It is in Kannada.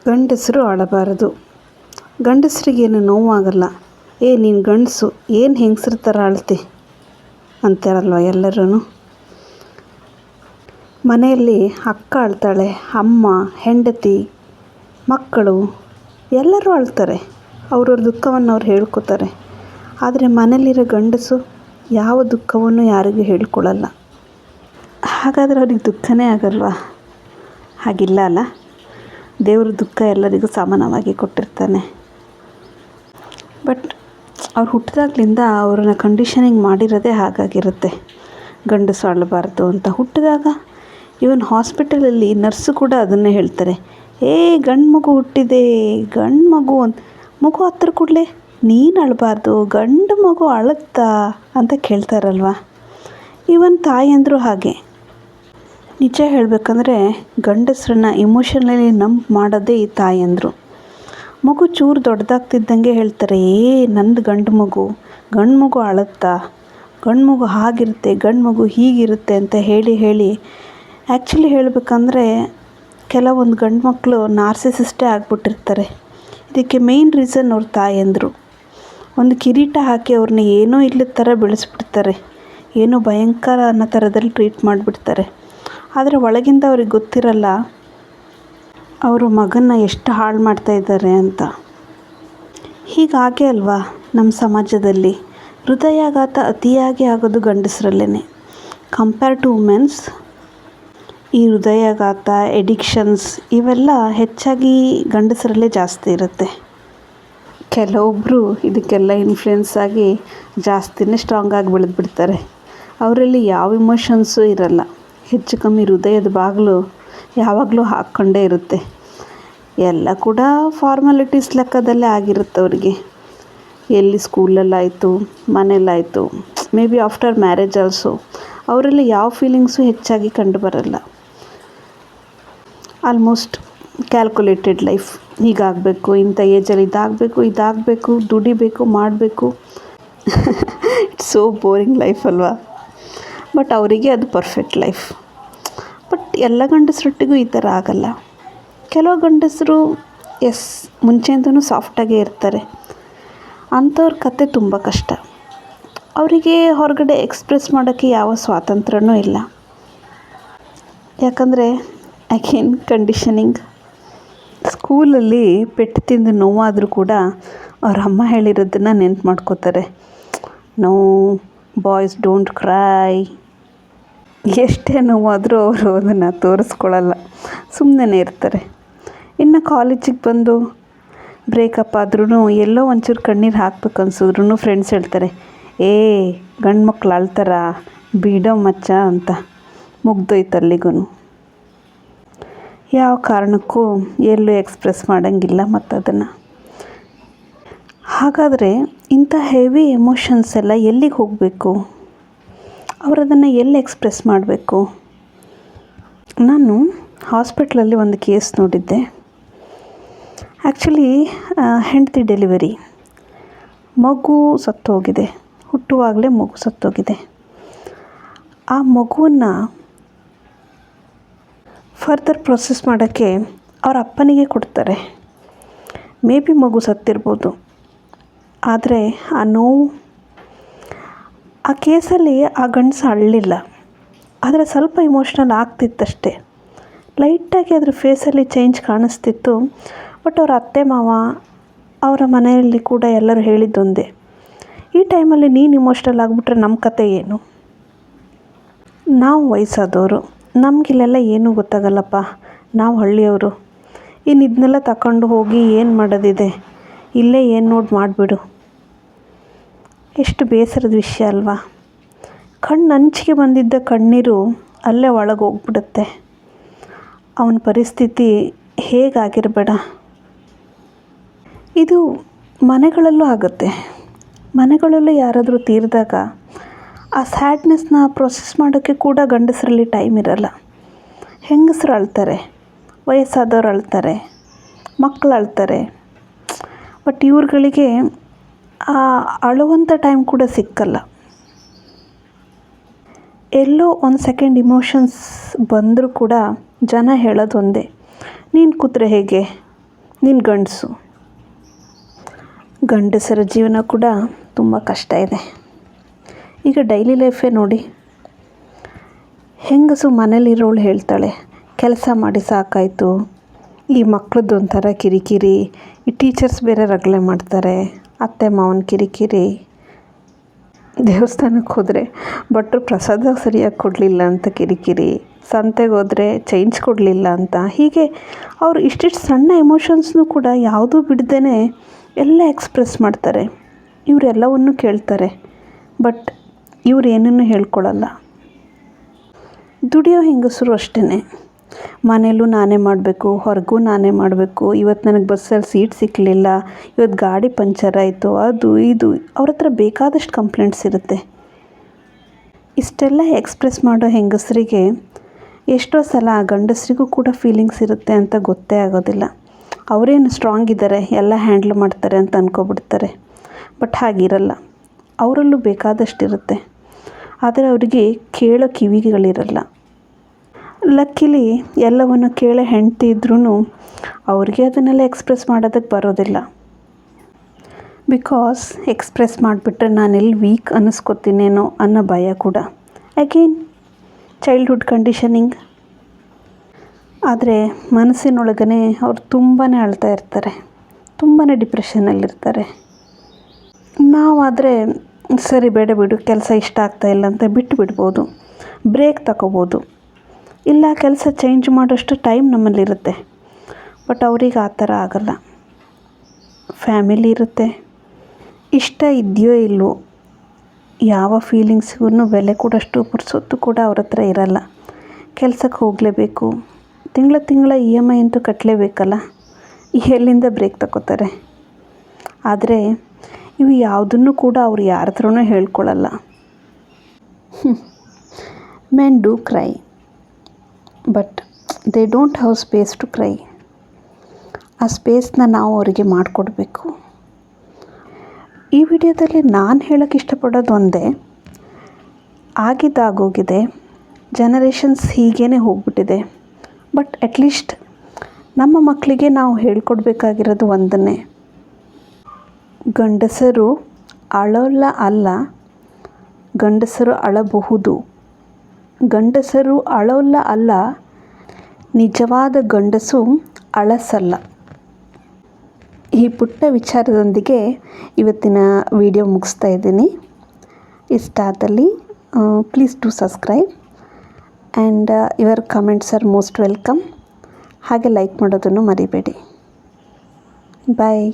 ಗಂಡಸರು ಅಳಬಾರದು. ಗಂಡಸರಿಗೇನು ನೋವಾಗಲ್ಲ. ನೀನು ಗಂಡಸು ಏನು ಹೆಂಗಸ್ರ ಥರ ಅಳ್ತಿ ಅಂತಾರಲ್ವ ಎಲ್ಲರೂ. ಮನೆಯಲ್ಲಿ ಅಕ್ಕ ಅಳ್ತಾಳೆ, ಅಮ್ಮ, ಹೆಂಡತಿ, ಮಕ್ಕಳು ಎಲ್ಲರೂ ಅಳ್ತಾರೆ. ಅವ್ರವ್ರ ದುಃಖವನ್ನು ಅವ್ರು ಹೇಳ್ಕೊತಾರೆ. ಆದರೆ ಮನೇಲಿರೋ ಗಂಡಸು ಯಾವ ದುಃಖವನ್ನು ಯಾರಿಗೂ ಹೇಳ್ಕೊಳ್ಳಲ್ಲ. ಹಾಗಾದರೆ ಅವ್ರಿಗೆ ದುಃಖನೇ ಆಗಲ್ವಾ? ಹಾಗಿಲ್ಲ ಅಲ್ಲ. ದೇವ್ರ ದುಃಖ ಎಲ್ಲರಿಗೂ ಸಮಾನವಾಗಿ ಕೊಟ್ಟಿರ್ತಾನೆ. ಬಟ್ ಅವ್ರು ಹುಟ್ಟಿದಾಗ್ಲಿಂದ ಅವ್ರನ್ನ ಕಂಡೀಷನಿಂಗ್ ಮಾಡಿರೋದೇ ಹಾಗಾಗಿರುತ್ತೆ, ಗಂಡಸು ಅಳಬಾರ್ದು ಅಂತ. ಹುಟ್ಟಿದಾಗ ಇವನ್ ಹಾಸ್ಪಿಟಲಲ್ಲಿ ನರ್ಸು ಕೂಡ ಅದನ್ನೇ ಹೇಳ್ತಾರೆ. ಗಂಡು ಮಗು ಹುಟ್ಟಿದೆ, ಗಂಡು ಮಗು ಮಗು ಹತ್ರ ಕೂಡಲೇ ನೀನು ಅಳಬಾರ್ದು, ಗಂಡು ಮಗು ಅಳುತ್ತಾ ಅಂತ ಕೇಳ್ತಾರಲ್ವ. ಇವನ್ ತಾಯಿಯಂದರು ಹಾಗೆ. ನಿಜ ಹೇಳಬೇಕಂದ್ರೆ ಗಂಡಸ್ರನ್ನ ಇಮೋಷನಲಿ ಮಾಡೋದೇ ಈ ತಾಯಿಯಂದರು. ಮಗು ಚೂರು ದೊಡ್ಡದಾಗ್ತಿದ್ದಂಗೆ ಹೇಳ್ತಾರೆ, ನಂದು ಗಂಡು ಮಗು ಅಳುತ್ತಾ, ಗಂಡು ಮಗು ಹಾಗಿರುತ್ತೆ, ಗಂಡು ಮಗು ಹೀಗಿರುತ್ತೆ ಅಂತ ಹೇಳಿ ಆ್ಯಕ್ಚುಲಿ ಹೇಳಬೇಕಂದ್ರೆ ಕೆಲವೊಂದು ಗಂಡು ಮಕ್ಕಳು ನಾರ್ಸಿಸಿಸ್ಟೇ ಆಗಿಬಿಟ್ಟಿರ್ತಾರೆ. ಇದಕ್ಕೆ ಮೇಯ್ನ್ ರೀಸನ್ ಅವ್ರ ತಾಯಿಯಂದರು. ಒಂದು ಕಿರೀಟ ಹಾಕಿ ಅವ್ರನ್ನ ಏನೋ ಇಲ್ಲದ ಥರ ಬೆಳೆಸ್ಬಿಡ್ತಾರೆ, ಏನೋ ಭಯಂಕರ ಅನ್ನೋ ಥರದಲ್ಲಿ ಟ್ರೀಟ್ ಮಾಡಿಬಿಡ್ತಾರೆ. ಆದರೆ ಒಳಗಿಂದ ಅವ್ರಿಗೆ ಗೊತ್ತಿರಲ್ಲ ಅವರು ಮಗನ್ನ ಎಷ್ಟು ಹಾಳು ಮಾಡ್ತಾಯಿದ್ದಾರೆ ಅಂತ. ಹೀಗಾಗೆ ಅಲ್ವಾ ನಮ್ಮ ಸಮಾಜದಲ್ಲಿ ಹೃದಯಾಘಾತ ಅತಿಯಾಗಿ ಆಗೋದು ಗಂಡಸರಲ್ಲೇ ಕಂಪೇರ್ ಟು ವುಮೆನ್ಸ್. ಈ ಹೃದಯಾಘಾತ, ಎಡಿಕ್ಷನ್ಸ್ ಇವೆಲ್ಲ ಹೆಚ್ಚಾಗಿ ಗಂಡಸರಲ್ಲೇ ಜಾಸ್ತಿ ಇರುತ್ತೆ. ಕೆಲವೊಬ್ಬರು ಇದಕ್ಕೆಲ್ಲ ಇನ್ಫ್ಲುಯೆನ್ಸ್ ಆಗಿ ಜಾಸ್ತಿನೇ ಸ್ಟ್ರಾಂಗಾಗಿ ಬೆಳೆದ್ಬಿಡ್ತಾರೆ. ಅವರಲ್ಲಿ ಯಾವ ಇಮೋಷನ್ಸು ಇರಲ್ಲ. ಹೆಚ್ಚು ಕಮ್ಮಿ ಹೃದಯದ ಬಾಗಿಲು ಯಾವಾಗಲೂ ಹಾಕ್ಕೊಂಡೇ ಇರುತ್ತೆ. ಎಲ್ಲ ಕೂಡ ಫಾರ್ಮಾಲಿಟೀಸ್ ಲೆಕ್ಕದಲ್ಲೇ ಆಗಿರುತ್ತೆ ಅವರಿಗೆ. ಎಲ್ಲಿ ಸ್ಕೂಲಲ್ಲಾಯಿತು, ಮನೇಲಾಯಿತು, maybe after marriage also ಅವರಲ್ಲಿ ಯಾವ ಫೀಲಿಂಗ್ಸು ಹೆಚ್ಚಾಗಿ ಕಂಡು ಬರಲ್ಲ. Almost calculated life. ಹೀಗಾಗಬೇಕು, ಇಂಥ ಏಜಲ್ಲಿ ಇದಾಗಬೇಕು, ದುಡಿಬೇಕು, ಮಾಡಬೇಕು. ಇಟ್ಸ್ ಸೋ ಬೋರಿಂಗ್ ಲೈಫ್ ಅಲ್ವಾ? ಬಟ್ ಅವರಿಗೆ ಅದು ಪರ್ಫೆಕ್ಟ್ ಲೈಫ್. ಬಟ್ ಎಲ್ಲ ಗಂಡಸರೊಟ್ಟಿಗೂ ಈ ಥರ ಆಗಲ್ಲ. ಕೆಲವು ಗಂಡಸರು ಮುಂಚೆಯಿಂದನೂ ಸಾಫ್ಟಾಗೇ ಇರ್ತಾರೆ. ಅಂಥವ್ರ ಕತೆ ತುಂಬ ಕಷ್ಟ. ಅವರಿಗೆ ಹೊರಗಡೆ ಎಕ್ಸ್ಪ್ರೆಸ್ ಮಾಡೋಕ್ಕೆ ಯಾವ ಸ್ವಾತಂತ್ರ್ಯನೂ ಇಲ್ಲ. ಯಾಕಂದರೆ ಅಗೇನ್ ಕಂಡೀಷನಿಂಗ್. ಸ್ಕೂಲಲ್ಲಿ ಪೆಟ್ಟು ತಿಂದು ನೋವಾದರೂ ಕೂಡ ಅವ್ರ ಅಮ್ಮ ಹೇಳಿರೋದನ್ನು ನೆನ್ಪು ಮಾಡ್ಕೋತಾರೆ. No boys don't cry. ಎಷ್ಟೇ ನೋವಾದರೂ ಅವರು ಅದನ್ನು ತೋರಿಸ್ಕೊಳ್ಳಲ್ಲ, ಸುಮ್ಮನೆ ಇರ್ತಾರೆ. ಇನ್ನು ಕಾಲೇಜಿಗೆ ಬಂದು ಬ್ರೇಕಪ್ ಆದ್ರೂ ಎಲ್ಲೋ ಒಂಚೂರು ಕಣ್ಣೀರು ಹಾಕ್ಬೇಕು ಅನ್ಸಿದ್ರು ಫ್ರೆಂಡ್ಸ್ ಹೇಳ್ತಾರೆ, ಗಂಡು ಮಕ್ಳು ಅಳ್ತಾರ, ಬಿಡೋ ಮಚ್ಚ ಅಂತ. ಮುಗ್ದೋಯ್ತು ಅಲ್ಲಿಗೂ. ಯಾವ ಕಾರಣಕ್ಕೂ ಎಲ್ಲೂ ಎಕ್ಸ್ಪ್ರೆಸ್ ಮಾಡೋಂಗಿಲ್ಲ ಮತ್ತು ಅದನ್ನು. ಹಾಗಾದರೆ ಇಂಥ ಹೆವಿ ಎಮೋಷನ್ಸ್ ಎಲ್ಲ ಎಲ್ಲಿಗೆ ಹೋಗಬೇಕು? ಅವರು ಅದನ್ನು ಎಲ್ಲಿ ಎಕ್ಸ್ಪ್ರೆಸ್ ಮಾಡಬೇಕು? ನಾನು ಹಾಸ್ಪಿಟ್ಲಲ್ಲಿ ಒಂದು ಕೇಸ್ ನೋಡಿದ್ದೆ. ಆ್ಯಕ್ಚುಲಿ ಹೆಂಡತಿ ಡೆಲಿವರಿ, ಮಗು ಸತ್ತೋಗಿದೆ. ಹುಟ್ಟುವಾಗಲೇ ಮಗು ಸತ್ತೋಗಿದೆ. ಆ ಮಗುವನ್ನು ಫರ್ದರ್ ಪ್ರೊಸೆಸ್ ಮಾಡೋಕ್ಕೆ ಅವ್ರ ಅಪ್ಪನಿಗೆ ಕೊಡ್ತಾರೆ. ಮೇ ಬಿ ಮಗು ಸತ್ತಿರ್ಬೋದು. ಆದರೆ ಆ ನೋವು, ಆ ಕೇಸಲ್ಲಿ ಆ ಗಂಡಸ ಅಳಲಿಲ್ಲ. ಆದರೆ ಸ್ವಲ್ಪ ಇಮೋಷ್ನಲ್ ಆಗ್ತಿತ್ತಷ್ಟೇ. ಲೈಟಾಗಿ ಅದ್ರ ಫೇಸಲ್ಲಿ ಚೇಂಜ್ ಕಾಣಿಸ್ತಿತ್ತು. ಬಟ್ ಅವ್ರ ಅತ್ತೆ ಮಾವ, ಅವರ ಮನೆಯಲ್ಲಿ ಕೂಡ ಎಲ್ಲರೂ ಹೇಳಿದ್ದೊಂದೇ, ಈ ಟೈಮಲ್ಲಿ ನೀನು ಇಮೋಷ್ನಲ್ ಆಗಿಬಿಟ್ರೆ ನಮ್ಮ ಕತೆ ಏನು? ನಾವು ವಯಸ್ಸಾದವರು, ನಮಗಿಲ್ಲೆಲ್ಲ ಏನೂ ಗೊತ್ತಾಗಲ್ಲಪ್ಪ, ನಾವು ಹಳ್ಳಿಯವರು. ಇನ್ನು ಇದನ್ನೆಲ್ಲ ತಗೊಂಡು ಹೋಗಿ ಏನು ಮಾಡೋದಿದೆ, ಇಲ್ಲೇ ಏನು ನೋಡಿ ಮಾಡಿಬಿಡು. ಎಷ್ಟು ಬೇಸರದ ವಿಷಯ ಅಲ್ವಾ? ಅಂಚಿಗೆ ಬಂದಿದ್ದ ಕಣ್ಣೀರು ಅಲ್ಲೇ ಒಳಗೆ ಹೋಗ್ಬಿಡುತ್ತೆ. ಅವನ ಪರಿಸ್ಥಿತಿ ಹೇಗಾಗಿರಬೇಡ. ಇದು ಮನೆಗಳಲ್ಲೂ ಆಗುತ್ತೆ. ಮನೆಗಳಲ್ಲೂ ಯಾರಾದರೂ ತೀರಿದಾಗ ಆ ಸ್ಯಾಡ್ನೆಸ್ನ ಪ್ರೊಸೆಸ್ ಮಾಡೋಕ್ಕೆ ಕೂಡ ಗಂಡಸರಲ್ಲಿ ಟೈಮ್ ಇರಲ್ಲ. ಹೆಂಗಸರು ಅಳ್ತಾರೆ, ವಯಸ್ಸಾದವ್ರು ಅಳ್ತಾರೆ, ಮಕ್ಕಳು ಅಳ್ತಾರೆ. ಬಟ್ ಇವ್ರುಗಳಿಗೆ ಆ ಅಳುವಂಥ ಟೈಮ್ ಕೂಡ ಸಿಕ್ಕಲ್ಲ. ಎಲ್ಲೋ ಒಂದು ಸೆಕೆಂಡ್ ಇಮೋಷನ್ಸ್ ಬಂದರೂ ಕೂಡ ಜನ ಹೇಳೋದು ಒಂದೇ, ನೀನು ಕೂತ್ರೆ ಹೇಗೆ, ನೀನು ಗಂಡಸು. ಗಂಡಸರ ಜೀವನ ಕೂಡ ತುಂಬ ಕಷ್ಟ ಇದೆ. ಈಗ ಡೈಲಿ ಲೈಫೇ ನೋಡಿ, ಹೆಂಗಸು ಮನೇಲಿರೋಳು ಹೇಳ್ತಾಳೆ, ಕೆಲಸ ಮಾಡಿ ಸಾಕಾಯಿತು, ಈ ಮಕ್ಕಳದ್ದು ಒಂಥರ ಕಿರಿಕಿರಿ, ಈ ಟೀಚರ್ಸ್ ಬೇರೆ ರಗಳೆ ಮಾಡ್ತಾರೆ, ಅತ್ತೆ ಮಾವನ ಕಿರಿಕಿರಿ, ದೇವಸ್ಥಾನಕ್ಕೆ ಹೋದರೆ ಭಟ್ರು ಪ್ರಸಾದ ಸರಿಯಾಗಿ ಕೊಡಲಿಲ್ಲ ಅಂತ ಕಿರಿಕಿರಿ, ಸಂತೆಗೆ ಹೋದರೆ ಚೇಂಜ್ ಕೊಡಲಿಲ್ಲ ಅಂತ, ಹೀಗೆ ಅವರು ಇಷ್ಟಿಷ್ಟು ಸಣ್ಣ ಎಮೋಷನ್ಸ್ನೂ ಕೂಡ ಯಾವುದೂ ಬಿಡ್ದೇ ಎಲ್ಲ ಎಕ್ಸ್ಪ್ರೆಸ್ ಮಾಡ್ತಾರೆ. ಇವರೆಲ್ಲವನ್ನು ಕೇಳ್ತಾರೆ, ಬಟ್ ಇವ್ರು ಏನನ್ನೂ ಹೇಳ್ಕೊಳ್ಳಲ್ಲ. ದುಡಿಯೋ ಹೆಂಗಸರು ಅಷ್ಟೇ, ಮನೇಲೂ ನಾನೇ ಮಾಡಬೇಕು, ಹೊರಗೂ ನಾನೇ ಮಾಡಬೇಕು, ಇವತ್ತು ನನಗೆ ಬಸ್ಸಲ್ಲಿ ಸೀಟ್ ಸಿಕ್ಕಲಿಲ್ಲ, ಇವತ್ತು ಗಾಡಿ ಪಂಚರ್ ಆಯಿತು, ಅದು ಇದು ಅವ್ರ ಹತ್ರ ಬೇಕಾದಷ್ಟು ಕಂಪ್ಲೇಂಟ್ಸ್ ಇರುತ್ತೆ. ಇಷ್ಟೆಲ್ಲ ಎಕ್ಸ್ಪ್ರೆಸ್ ಮಾಡೋ ಹೆಂಗಸರಿಗೆ ಎಷ್ಟೋ ಸಲ ಗಂಡಸರಿಗೂ ಕೂಡ ಫೀಲಿಂಗ್ಸ್ ಇರುತ್ತೆ ಅಂತ ಗೊತ್ತೇ ಆಗೋದಿಲ್ಲ. ಅವರೇನು ಸ್ಟ್ರಾಂಗ್ ಇದ್ದಾರೆ, ಎಲ್ಲ ಹ್ಯಾಂಡ್ಲ್ ಮಾಡ್ತಾರೆ ಅಂತ ಅಂದ್ಕೊಬಿಡ್ತಾರೆ. ಬಟ್ ಹಾಗಿರಲ್ಲ, ಅವರಲ್ಲೂ ಬೇಕಾದಷ್ಟಿರುತ್ತೆ. ಆದರೆ ಅವರಿಗೆ ಕೇಳೋ ಕಿವಿಗಳಿರಲ್ಲ. ಲಕ್ಕಿಲಿ ಎಲ್ಲವನ್ನು ಕೇಳೋ ಹೆಂಡತಿ ಇದ್ರೂ ಅವ್ರಿಗೆ ಅದನ್ನೆಲ್ಲ ಎಕ್ಸ್ಪ್ರೆಸ್ ಮಾಡೋದಕ್ಕೆ ಬರೋದಿಲ್ಲ. ಬಿಕಾಸ್ ಎಕ್ಸ್ಪ್ರೆಸ್ ಮಾಡಿಬಿಟ್ರೆ ನಾನೆಲ್ಲಿ ವೀಕ್ ಅನ್ನಿಸ್ಕೊತೀನೇನೋ ಅನ್ನೋ ಭಯ ಕೂಡ. Again childhood conditioning. ಆದರೆ ಮನಸ್ಸಿನೊಳಗನೆ ಅವ್ರು ತುಂಬಾ ಅಳ್ತಾ ಇರ್ತಾರೆ, ತುಂಬಾ ಡಿಪ್ರೆಷನ್ನಲ್ಲಿರ್ತಾರೆ. ನಾವಾದರೆ ಸರಿ ಬೇಡ ಬಿಡು, ಕೆಲಸ ಇಷ್ಟ ಆಗ್ತಾಯಿಲ್ಲ ಅಂತ ಬಿಟ್ಟು ಬಿಡ್ಬೋದು, ಬ್ರೇಕ್ ತಗೋಬೋದು, ಇಲ್ಲ ಕೆಲಸ ಚೇಂಜ್ ಮಾಡೋಷ್ಟು ಟೈಮ್ ನಮ್ಮಲ್ಲಿರುತ್ತೆ. ಬಟ್ ಅವ್ರಿಗೆ ಆ ಥರ ಆಗಲ್ಲ. ಫ್ಯಾಮಿಲಿ ಇರುತ್ತೆ, ಇಷ್ಟ ಇದೆಯೋ ಇಲ್ವೋ, ಯಾವ ಫೀಲಿಂಗ್ಸ್ಗೂ ಬೆಲೆ ಕೊಡೋಷ್ಟು ಪುರ್ಸೊತ್ತು ಕೂಡ ಅವ್ರ ಹತ್ರ ಇರಲ್ಲ. ಕೆಲಸಕ್ಕೆ ಹೋಗಲೇಬೇಕು, ತಿಂಗಳ EMI ಅಂತೂ ಕಟ್ಟಲೇಬೇಕಲ್ಲ, ಎಲ್ಲಿಂದ ಬ್ರೇಕ್ ತಗೋತಾರೆ. ಆದರೆ ಇವು ಯಾವುದನ್ನು ಕೂಡ ಅವ್ರು ಯಾರ ಹತ್ರನೂ ಹೇಳ್ಕೊಳ್ಳಲ್ಲ. Men do cry, but they don't have space to cry. ಆ ಸ್ಪೇಸ್ನ ನಾವು ಅವರಿಗೆ ಮಾಡಿಕೊಡ್ಬೇಕು. ಈ ವಿಡಿಯೋದಲ್ಲಿ ನಾನು ಹೇಳೋಕ್ಕೆ ಇಷ್ಟಪಡೋದು ಒಂದೇ, ಆಗಿದ್ದಾಗೋಗಿದೆ, ಜನರೇಷನ್ಸ್ ಹೀಗೇ ಹೋಗ್ಬಿಟ್ಟಿದೆ. ಬಟ್ ಅಟ್ಲೀಸ್ಟ್ ನಮ್ಮ ಮಕ್ಕಳಿಗೆ ನಾವು ಹೇಳ್ಕೊಡ್ಬೇಕಾಗಿರೋದು ಒಂದನ್ನೇ, ಗಂಡಸರು ಅಳೋಲ್ಲ ಅಲ್ಲ, ಗಂಡಸರು ಅಳಬಹುದು. ಗಂಡಸರು ಅಳೋಲ್ಲ ಅಲ್ಲ, ನಿಜವಾದ ಗಂಡಸು ಅಳಸಲ್ಲ. ಈ ಪುಟ್ಟ ವಿಚಾರದೊಂದಿಗೆ ಇವತ್ತಿನ ವಿಡಿಯೋ ಮುಗಿಸ್ತಾ ಇದ್ದೀನಿ. ಇಷ್ಟ ಆದಲ್ಲಿ please do subscribe and your comments R most welcome. ಹಾಗೆ ಲೈಕ್ ಮಾಡೋದನ್ನು ಮರಿಬೇಡಿ. ಬಾಯ್.